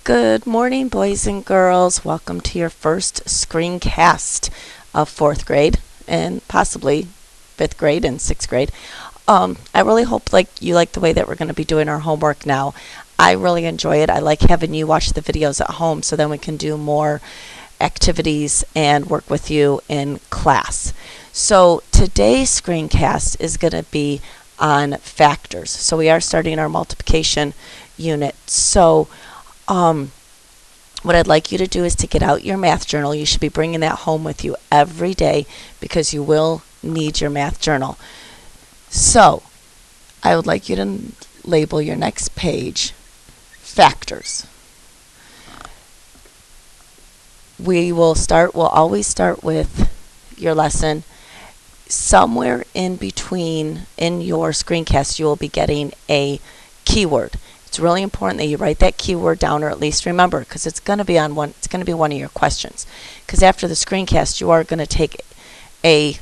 Good morning, boys and girls. Welcome to your first screencast of fourth grade and possibly fifth grade and sixth grade. I really hope you like the way that we're going to be doing our homework now. I really enjoy it. I like having you watch the videos at home so then we can do more activities and work with you in class. So today's screencast is going to be on factors. So we are starting our multiplication unit. So what I'd like you to do is to get out your math journal. You should be bringing that home with you every day because you will need your math journal. So I would like you to label your next page factors. We'll always start with your lesson. Somewhere in between in your screencast you will be getting a keyword. It's really important that you write that keyword down, or at least remember, because it's going to be one of your questions. Because after the screencast, you are going to take I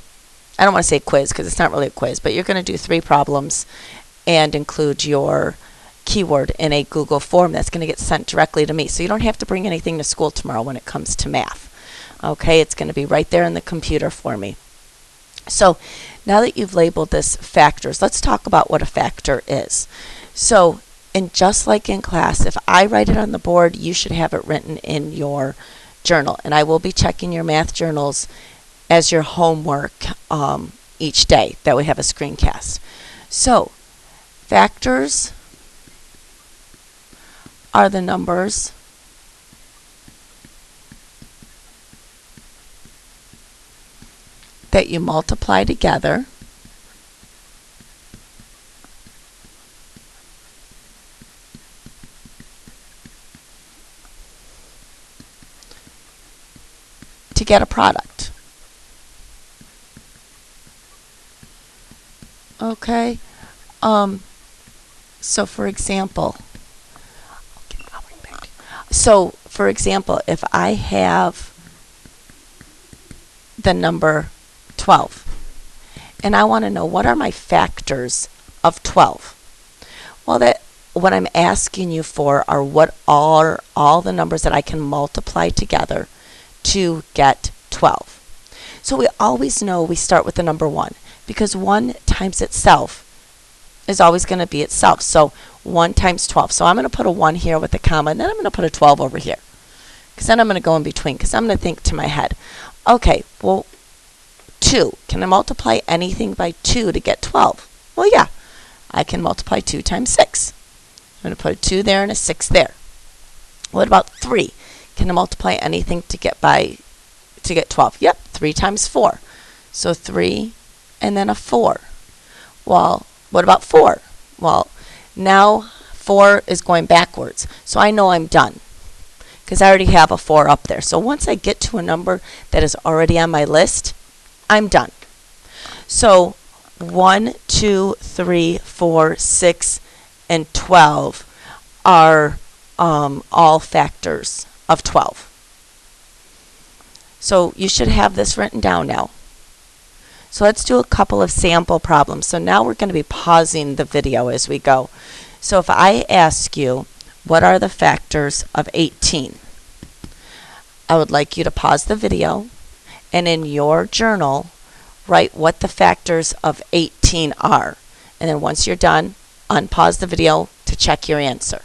don't want to say quiz because it's not really a quiz, but you're going to do 3 problems and include your keyword in a Google form that's going to get sent directly to me. So you don't have to bring anything to school tomorrow when it comes to math. Okay, it's going to be right there in the computer for me. So now that you've labeled this factors, let's talk about what a factor is. So and just like in class, if I write it on the board, you should have it written in your journal. And I will be checking your math journals as your homework each day that we have a screencast. So, factors are the numbers that you multiply together to get a product. Okay. So for example, if I have the number 12 and I want to know what are my factors of 12. Well, what I'm asking you for are what are all the numbers that I can multiply together to get 12. So we always know we start with the number 1 because 1 times itself is always going to be itself. So 1 times 12. So I'm going to put a 1 here with a comma, and then I'm going to put a 12 over here. Because then I'm going to go in between, because I'm going to think to my head, okay, well, 2. Can I multiply anything by 2 to get 12? Well, yeah. I can multiply 2 times 6. I'm going to put a 2 there and a 6 there. What about 3? Can I multiply anything to get 12? Yep, 3 times 4. So 3 and then a 4. Well, what about 4? Well, now 4 is going backwards. So I know I'm done because I already have a 4 up there. So once I get to a number that is already on my list, I'm done. So 1, 2, 3, 4, 6, and 12 are all factors of 12. So you should have this written down now. So let's do a couple of sample problems. So now we're going to be pausing the video as we go. So if I ask you, what are the factors of 18? I would like you to pause the video and in your journal, write what the factors of 18 are. And then once you're done, unpause the video to check your answer.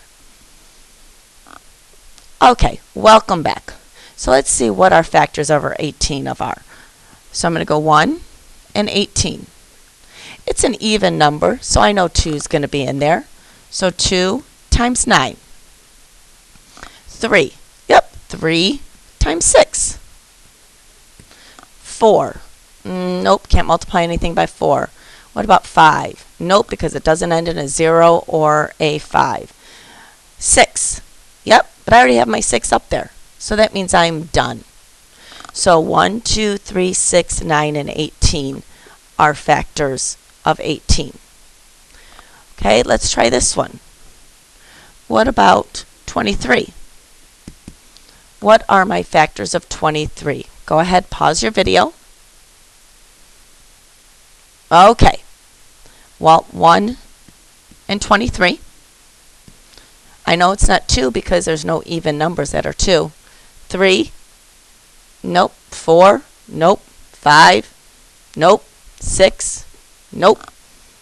Okay, welcome back. So let's see what our factors over 18 are. So I'm going to go 1 and 18. It's an even number, so I know 2 is going to be in there. So 2 times 9. 3. Yep, 3 times 6. 4. Nope, can't multiply anything by 4. What about 5? Nope, because it doesn't end in a 0 or a 5. 6. Yep, but I already have my 6 up there. So that means I'm done. So 1, 2, 3, 6, 9, and 18 are factors of 18. Okay, let's try this one. What about 23? What are my factors of 23? Go ahead, pause your video. Okay. Well, 1 and 23 I know it's not 2 because there's no even numbers that are 2. 3, nope. 4, nope. 5, nope. 6, nope.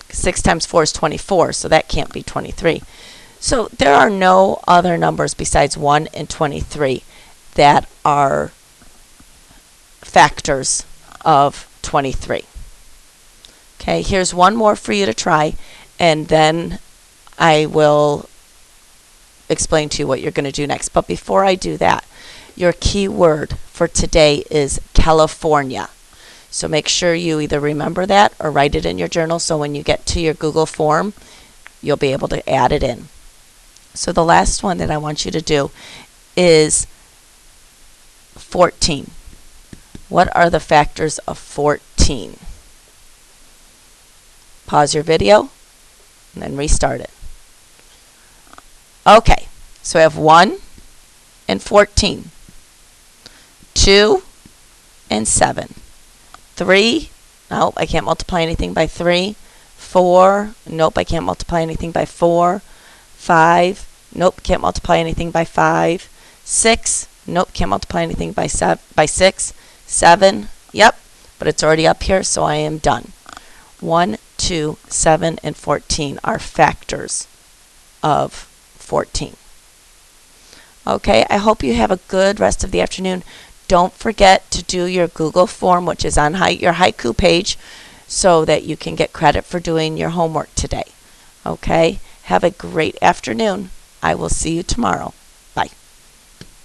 6 times 4 is 24, so that can't be 23. So there are no other numbers besides 1 and 23 that are factors of 23. Okay, here's one more for you to try, and then I will explain to you what you're going to do next. But before I do that, your key word for today is California. So make sure you either remember that or write it in your journal so when you get to your Google form, you'll be able to add it in. So the last one that I want you to do is 14. What are the factors of 14? Pause your video and then restart it. Okay, so I have 1 and 14, 2 and 7, 3, nope, I can't multiply anything by 3, 4, nope, I can't multiply anything by 4, 5, nope, can't multiply anything by 5, 6, nope, can't multiply anything by 6, 7, yep, but it's already up here, so I am done. 1, 2, 7, and 14 are factors of 14. Okay, I hope you have a good rest of the afternoon. Don't forget to do your Google form, which is on your haiku page, so that you can get credit for doing your homework today. Okay, have a great afternoon. I will see you tomorrow.